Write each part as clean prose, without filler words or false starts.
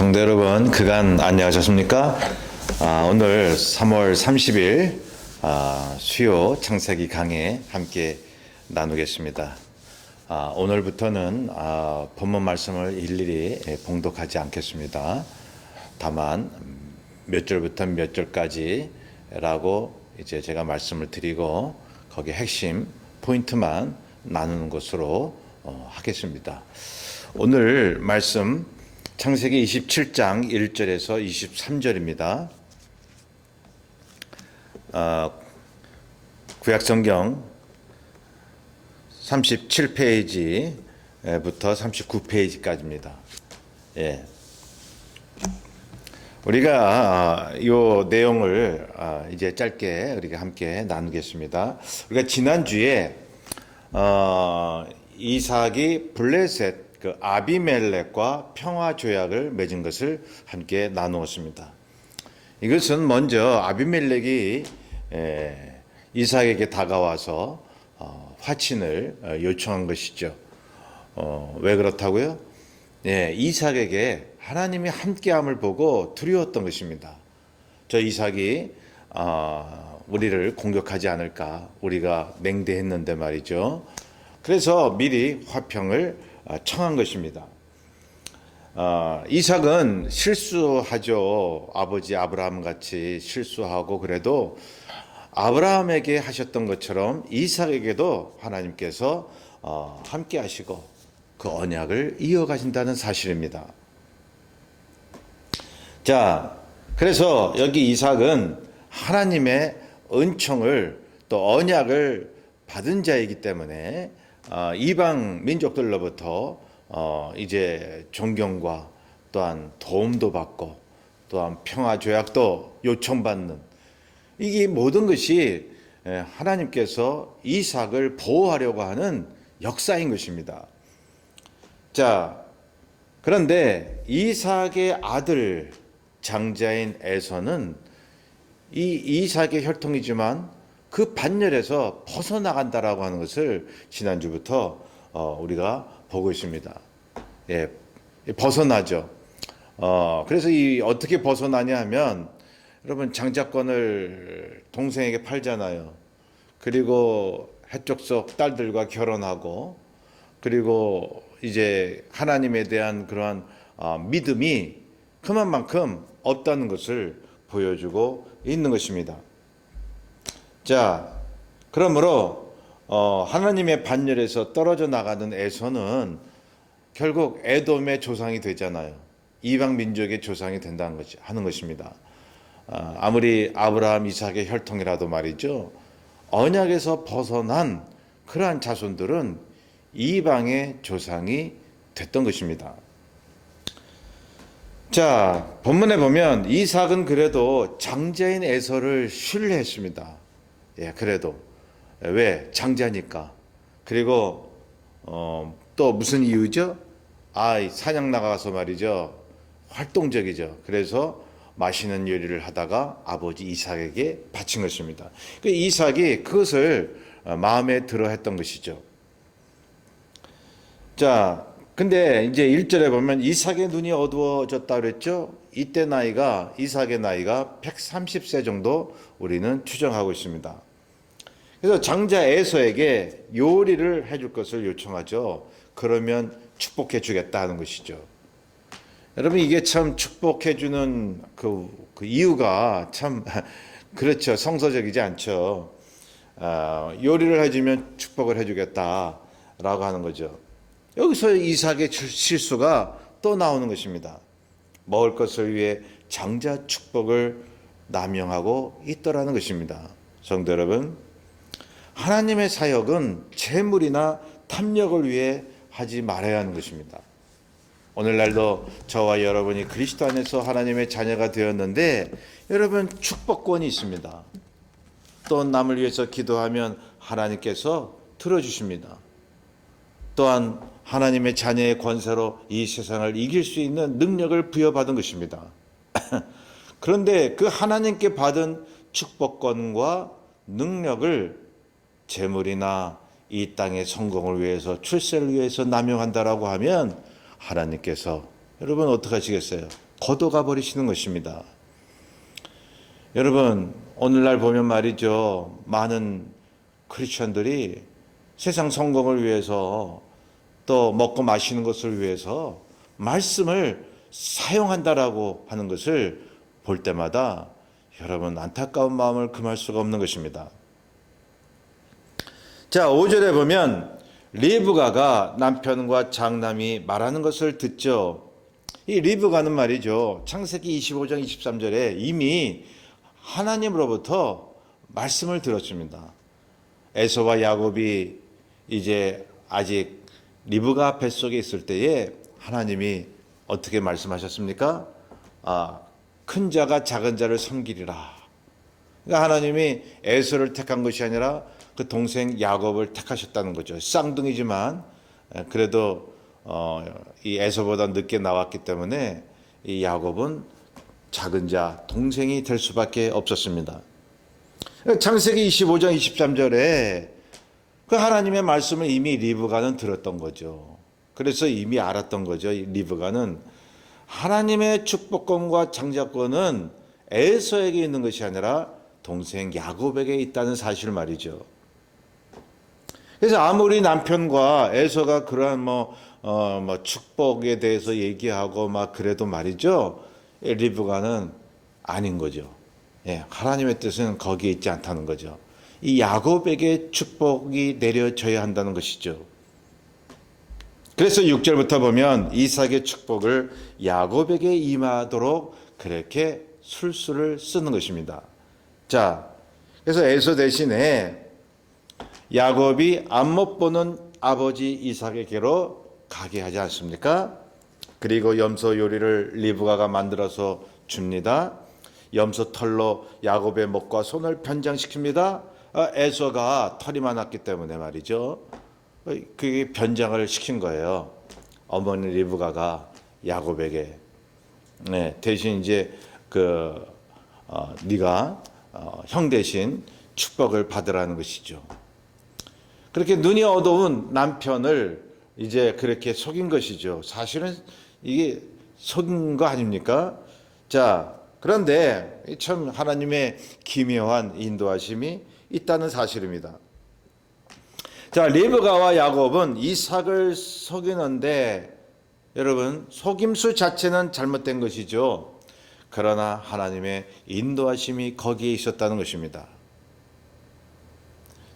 성도 여러분, 그간 안녕하셨습니까? 오늘 3월 30일 수요 창세기 강해 함께 나누겠습니다. 오늘부터는 본문 말씀을 일일이 봉독하지 않겠습니다. 다만 몇 절부터 몇 절까지라고 이제 제가 말씀을 드리고 거기 핵심 포인트만 나누는 것으로 하겠습니다. 오늘 말씀 창세기 27장 1절에서 23절입니다. 구약성경 37페이지부터 39페이지까지입니다. 예. 우리가 이 내용을 이제 짧게 우리가 함께 나누겠습니다. 우리가 지난주에 이삭이 블레셋 그 아비멜렉과 평화 조약을 맺은 것을 함께 나누었습니다. 이것은 먼저 아비멜렉이 이삭에게 다가와서 화친을 요청한 것이죠. 왜 그렇다고요? 이삭에게 하나님이 함께함을 보고 두려웠던 것입니다. 저 이삭이 우리를 공격하지 않을까, 우리가 맹대했는데 말이죠. 그래서 미리 화평을 청한 것입니다. 이삭은 실수하죠. 아버지 아브라함 같이 실수하고, 그래도 아브라함에게 하셨던 것처럼 이삭에게도 하나님께서 함께 하시고 그 언약을 이어가신다는 사실입니다. 자, 그래서 여기 이삭은 하나님의 은총을 또 언약을 받은 자이기 때문에 이방 민족들로부터 이제 존경과 또한 도움도 받고 또한 평화 조약도 요청받는, 이게 모든 것이 하나님께서 이삭을 보호하려고 하는 역사인 것입니다. 자, 그런데 이삭의 아들 장자인 에서는 이 이삭의 혈통이지만 그 반열에서 벗어나간다라고 하는 것을 지난주부터 우리가 보고 있습니다. 벗어나죠. 그래서 어떻게 벗어나냐 하면, 여러분 장자권을 동생에게 팔잖아요. 그리고 해족속 딸들과 결혼하고, 그리고 이제 하나님에 대한 그러한 믿음이 그만큼 없다는 것을 보여주고 있는 것입니다. 자, 그러므로 하나님의 반열에서 떨어져 나가는 에서는 결국 에돔의 조상이 되잖아요. 이방 민족의 조상이 된다는 것이 하는 것입니다. 아무리 아브라함, 이삭의 혈통이라도 말이죠. 언약에서 벗어난 그러한 자손들은 이방의 조상이 됐던 것입니다. 자, 본문에 보면 이삭은 그래도 장자인 에서를 신뢰했습니다. 그래도 왜? 장자니까. 그리고 또 무슨 이유죠? 사냥 나가서 말이죠, 활동적이죠. 그래서 맛있는 요리를 하다가 아버지 이삭에게 바친 것입니다. 이삭이 그것을 마음에 들어 했던 것이죠. 자, 근데 이제 1절에 보면 이삭의 눈이 어두워졌다 그랬죠. 이때 이삭의 나이가 130세 정도 우리는 추정하고 있습니다. 그래서 장자 에서에게 요리를 해줄 것을 요청하죠. 그러면 축복해 주겠다 하는 것이죠. 여러분, 이게 참 축복해주는 그 이유가 참 그렇죠. 성서적이지 않죠. 요리를 해주면 축복을 해주겠다라고 하는 거죠. 여기서 이삭의 실수가 또 나오는 것입니다. 먹을 것을 위해 장자 축복을 남용하고 있더라는 것입니다. 성도 여러분, 하나님의 사역은 재물이나 탐욕을 위해 하지 말아야 하는 것입니다. 오늘날도 저와 여러분이 그리스도 안에서 하나님의 자녀가 되었는데, 여러분 축복권이 있습니다. 또 남을 위해서 기도하면 하나님께서 들어주십니다. 또한 하나님의 자녀의 권세로 이 세상을 이길 수 있는 능력을 부여받은 것입니다. 그런데 그 하나님께 받은 축복권과 능력을 재물이나 이 땅의 성공을 위해서, 출세를 위해서 남용한다라고 하면 하나님께서, 여러분 어떻게 하시겠어요? 걷어가 버리시는 것입니다. 여러분, 오늘날 보면 말이죠. 많은 크리스천들이 세상 성공을 위해서 또 먹고 마시는 것을 위해서 말씀을 사용한다라고 하는 것을 볼 때마다 여러분 안타까운 마음을 금할 수가 없는 것입니다. 자, 5절에 보면 리브가가 남편과 장남이 말하는 것을 듣죠. 이 리브가는 말이죠. 창세기 25장 23절에 이미 하나님으로부터 말씀을 들었습니다. 에서와 야곱이 이제 아직 리브가 뱃속에 있을 때에 하나님이 어떻게 말씀하셨습니까? 큰 자가 작은 자를 섬기리라. 그러니까 하나님이 에서를 택한 것이 아니라 그 동생 야곱을 택하셨다는 거죠. 쌍둥이지만 그래도 이 에서보다 늦게 나왔기 때문에 이 야곱은 작은 자, 동생이 될 수밖에 없었습니다. 창세기 25장 23절에 그 하나님의 말씀을 이미 리브가는 들었던 거죠. 그래서 이미 알았던 거죠. 리브가는 하나님의 축복권과 장자권은 에서에게 있는 것이 아니라 동생 야곱에게 있다는 사실을 말이죠. 그래서 아무리 남편과 에서가 그러한 축복에 대해서 얘기하고 막 그래도 말이죠. 리브가는 아닌 거죠. 예, 하나님의 뜻은 거기에 있지 않다는 거죠. 이 야곱에게 축복이 내려져야 한다는 것이죠. 그래서 6절부터 보면 이삭의 축복을 야곱에게 임하도록 그렇게 술수를 쓰는 것입니다. 자, 그래서 에서 대신에 야곱이 안못 보는 아버지 이삭에게로 가게 하지 않습니까? 그리고 염소 요리를 리브가가 만들어서 줍니다. 염소 털로 야곱의 목과 손을 변장시킵니다. 에서가 털이 많았기 때문에 말이죠. 그게 변장을 시킨 거예요. 어머니 리브가가 야곱에게. 네, 대신 이제 네가 형 대신 축복을 받으라는 것이죠. 그렇게 눈이 어두운 남편을 이제 그렇게 속인 것이죠. 사실은 이게 속인 거 아닙니까? 자, 그런데 참 하나님의 기묘한 인도하심이 있다는 사실입니다. 자, 리브가와 야곱은 이삭을 속이는데 여러분 속임수 자체는 잘못된 것이죠. 그러나 하나님의 인도하심이 거기에 있었다는 것입니다.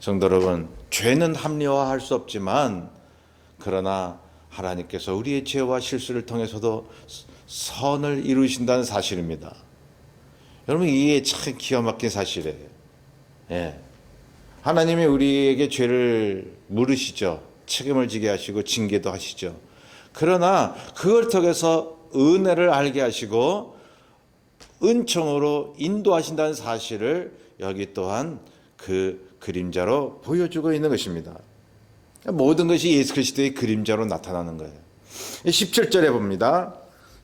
성도 여러분, 죄는 합리화할 수 없지만 그러나 하나님께서 우리의 죄와 실수를 통해서도 선을 이루신다는 사실입니다. 여러분, 이게 참 기가 막힌 사실이에요. 예. 하나님이 우리에게 죄를 물으시죠. 책임을 지게 하시고 징계도 하시죠. 그러나 그걸 통해서 은혜를 알게 하시고 은총으로 인도하신다는 사실을 여기 또한 그 그림자로 보여주고 있는 것입니다. 모든 것이 예수 그리스도의 그림자로 나타나는 거예요. 17절에 봅니다.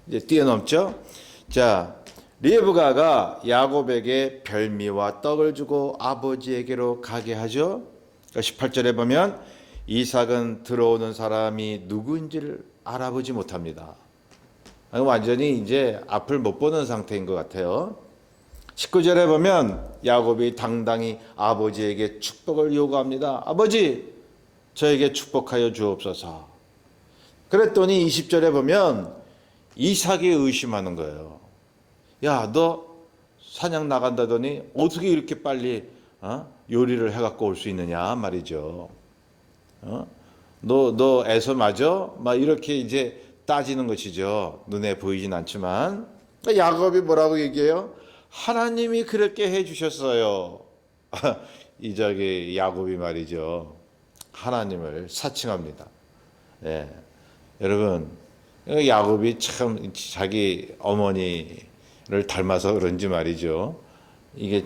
이제 뛰어넘죠. 자, 리브가가 야곱에게 별미와 떡을 주고 아버지에게로 가게 하죠. 18절에 보면 이삭은 들어오는 사람이 누구인지를 알아보지 못합니다. 완전히 이제 앞을 못 보는 상태인 것 같아요. 19절에 보면 야곱이 당당히 아버지에게 축복을 요구합니다. 아버지, 저에게 축복하여 주옵소서. 그랬더니 20절에 보면 이삭이 의심하는 거예요. 야, 너 사냥 나간다더니 어떻게 이렇게 빨리 요리를 해갖고 올 수 있느냐 말이죠. 너 에서 맞아? 막 이렇게 이제 따지는 것이죠. 눈에 보이진 않지만. 야곱이 뭐라고 얘기해요? 하나님이 그렇게 해주셨어요. 야곱이 말이죠. 하나님을 사칭합니다. 예. 여러분, 야곱이 참 자기 어머니를 닮아서 그런지 말이죠. 이게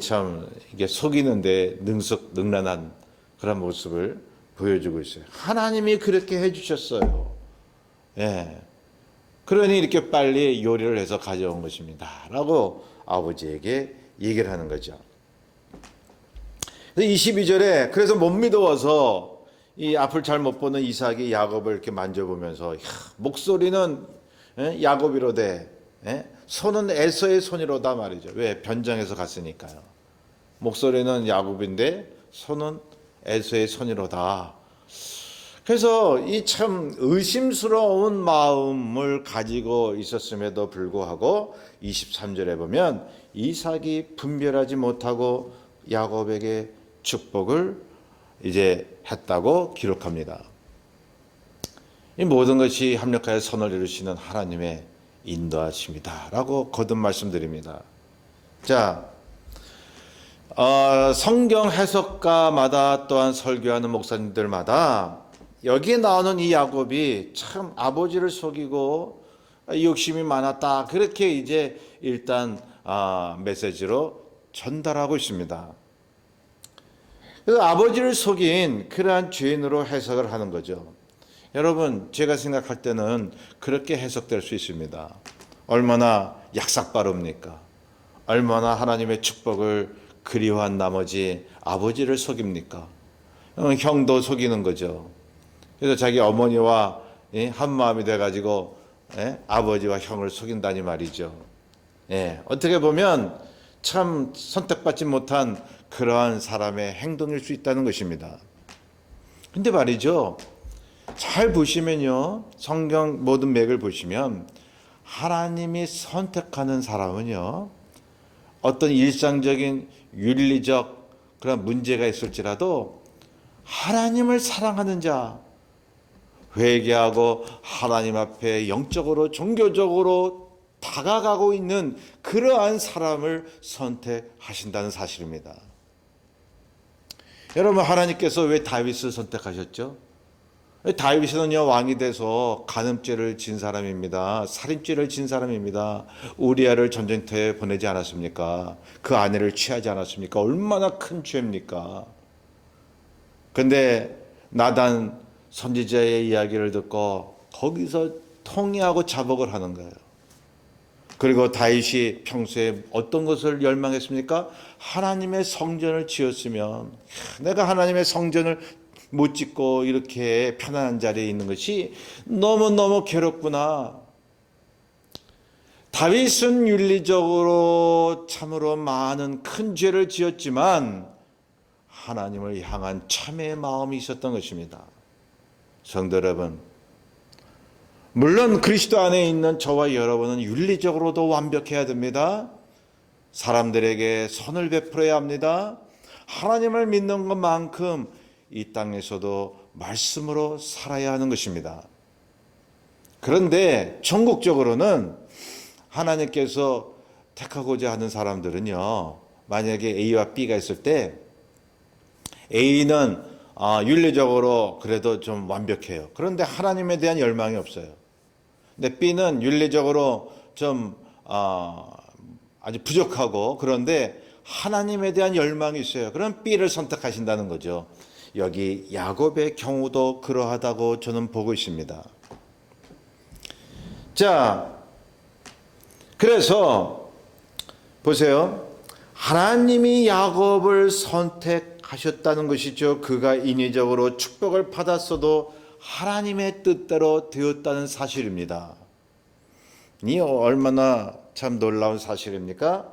속이는데 능란한 그런 모습을 보여주고 있어요. 하나님이 그렇게 해주셨어요. 예. 그러니 이렇게 빨리 요리를 해서 가져온 것입니다. 라고 아버지에게 얘기를 하는 거죠. 22절에 그래서 못 믿어서 이 앞을 잘 못 보는 이삭이 야곱을 이렇게 만져보면서 목소리는 야곱이로되 손은 에서의 손이로다 말이죠. 왜? 변장해서 갔으니까요. 목소리는 야곱인데 손은 에서의 손이로다. 그래서 이 참 의심스러운 마음을 가지고 있었음에도 불구하고 23절에 보면 이삭이 분별하지 못하고 야곱에게 축복을 이제 했다고 기록합니다. 이 모든 것이 합력하여 선을 이루시는 하나님의 인도하심이다 라고 거듭 말씀드립니다. 자, 성경 해석가마다 또한 설교하는 목사님들마다 여기에 나오는 이 야곱이 참 아버지를 속이고 욕심이 많았다, 그렇게 이제 일단 메시지로 전달하고 있습니다. 그래서 아버지를 속인 그러한 죄인으로 해석을 하는 거죠. 여러분, 제가 생각할 때는 그렇게 해석될 수 있습니다. 얼마나 약삭빠릅니까? 얼마나 하나님의 축복을 그리워한 나머지 아버지를 속입니까? 형도 속이는 거죠. 그래서 자기 어머니와 한 마음이 돼가지고 아버지와 형을 속인다니 말이죠. 어떻게 보면 참 선택받지 못한 그러한 사람의 행동일 수 있다는 것입니다. 근데 말이죠, 잘 보시면요, 성경 모든 맥을 보시면 하나님이 선택하는 사람은요, 어떤 일상적인 윤리적 그런 문제가 있을지라도 하나님을 사랑하는 자, 회개하고 하나님 앞에 영적으로 종교적으로 다가가고 있는 그러한 사람을 선택하신다는 사실입니다. 여러분, 하나님께서 왜 다윗을 선택하셨죠? 다윗은요, 왕이 돼서 간음죄를 진 사람입니다. 살인죄를 진 사람입니다. 우리아를 전쟁터에 보내지 않았습니까? 그 아내를 취하지 않았습니까? 얼마나 큰 죄입니까? 근데 나단 선지자의 이야기를 듣고 거기서 통회하고 자복을 하는 거예요. 그리고 다윗이 평소에 어떤 것을 열망했습니까? 하나님의 성전을 지었으면, 내가 하나님의 성전을 못 짓고 이렇게 편안한 자리에 있는 것이 너무너무 괴롭구나. 다윗은 윤리적으로 참으로 많은 큰 죄를 지었지만 하나님을 향한 참회의 마음이 있었던 것입니다. 성도 여러분, 물론 그리스도 안에 있는 저와 여러분은 윤리적으로도 완벽해야 됩니다. 사람들에게 선을 베풀어야 합니다. 하나님을 믿는 것만큼 이 땅에서도 말씀으로 살아야 하는 것입니다. 그런데 전국적으로는 하나님께서 택하고자 하는 사람들은요, 만약에 A와 B가 있을 때 A는 윤리적으로 그래도 좀 완벽해요. 그런데 하나님에 대한 열망이 없어요. 근데 B는 윤리적으로 좀 아주 부족하고 그런데 하나님에 대한 열망이 있어요. 그럼 B를 선택하신다는 거죠. 여기 야곱의 경우도 그러하다고 저는 보고 있습니다. 자, 그래서 보세요. 하나님이 야곱을 선택하셨다는 것이죠. 그가 인위적으로 축복을 받았어도 하나님의 뜻대로 되었다는 사실입니다. 이 얼마나 참 놀라운 사실입니까?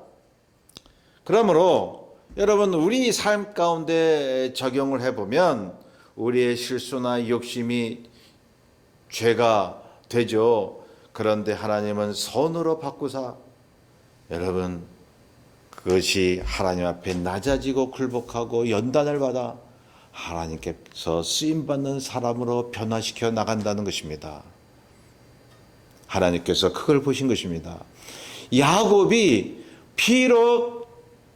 그러므로 여러분, 우리 삶 가운데 적용을 해보면 우리의 실수나 욕심이 죄가 되죠. 그런데 하나님은 선으로 바꾸사, 여러분, 그것이 하나님 앞에 낮아지고 굴복하고 연단을 받아 하나님께서 쓰임받는 사람으로 변화시켜 나간다는 것입니다. 하나님께서 그걸 보신 것입니다. 야곱이 비록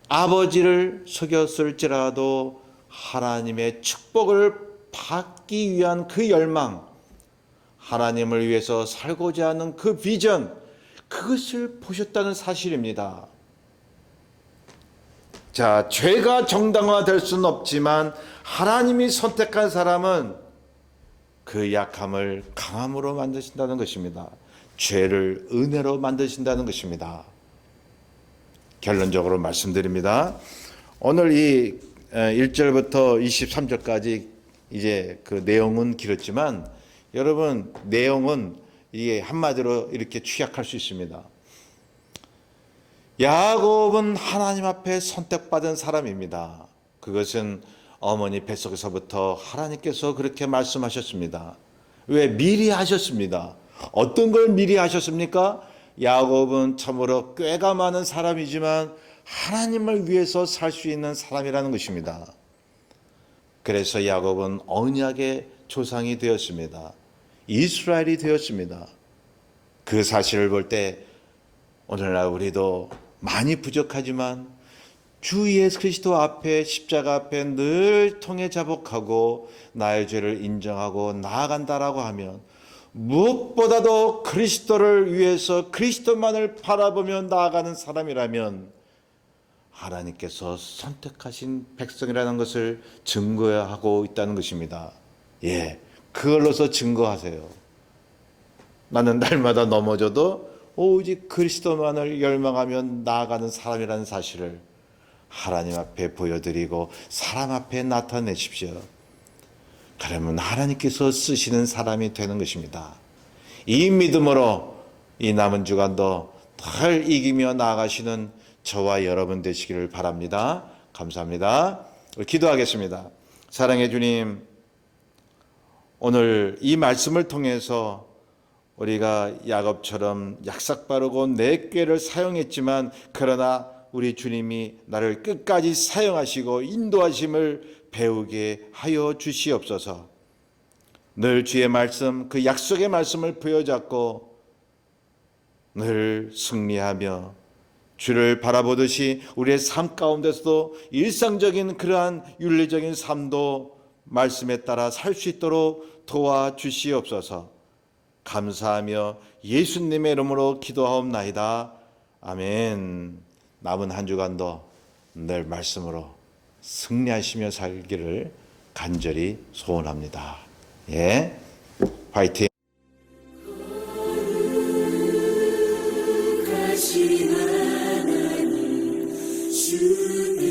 아버지를 속였을지라도 하나님의 축복을 받기 위한 그 열망, 하나님을 위해서 살고자 하는 그 비전, 그것을 보셨다는 사실입니다. 자, 죄가 정당화될 수는 없지만 하나님이 선택한 사람은 그 약함을 강함으로 만드신다는 것입니다. 죄를 은혜로 만드신다는 것입니다. 결론적으로 말씀드립니다. 오늘 이 1절부터 23절까지 이제 그 내용은 길었지만 여러분, 내용은 이게 한마디로 이렇게 취약할 수 있습니다. 야곱은 하나님 앞에 선택받은 사람입니다. 그것은 어머니 뱃속에서부터 하나님께서 그렇게 말씀하셨습니다. 왜? 미리 하셨습니다. 어떤 걸 미리 하셨습니까? 야곱은 참으로 꾀가 많은 사람이지만 하나님을 위해서 살 수 있는 사람이라는 것입니다. 그래서 야곱은 언약의 조상이 되었습니다. 이스라엘이 되었습니다. 그 사실을 볼 때 오늘날 우리도 많이 부족하지만 주 예수 그리스도 앞에 십자가 앞에 늘 통해 자복하고 나의 죄를 인정하고 나아간다라고 하면 무엇보다도 그리스도를 위해서 그리스도만을 바라보며 나아가는 사람이라면 하나님께서 선택하신 백성이라는 것을 증거하고 있다는 것입니다. 예, 그걸로서 증거하세요. 나는 날마다 넘어져도 오직 그리스도만을 열망하며 나아가는 사람이라는 사실을 하나님 앞에 보여드리고 사람 앞에 나타내십시오. 그러면 하나님께서 쓰시는 사람이 되는 것입니다. 이 믿음으로 이 남은 주간도 늘 이기며 나아가시는 저와 여러분 되시기를 바랍니다. 감사합니다. 기도하겠습니다. 사랑의 주님, 오늘 이 말씀을 통해서 우리가 야곱처럼 약삭빠르고 내 꾀를 사용했지만 그러나 우리 주님이 나를 끝까지 사용하시고 인도하심을 배우게 하여 주시옵소서. 늘 주의 말씀, 그 약속의 말씀을 부여잡고 늘 승리하며 주를 바라보듯이 우리의 삶 가운데서도 일상적인 그러한 윤리적인 삶도 말씀에 따라 살 수 있도록 도와주시옵소서. 감사하며 예수님의 이름으로 기도하옵나이다. 아멘. 남은 한 주간도 늘 말씀으로 승리하시며 살기를 간절히 소원합니다. 예, 화이팅. 거룩하신 하나님 주님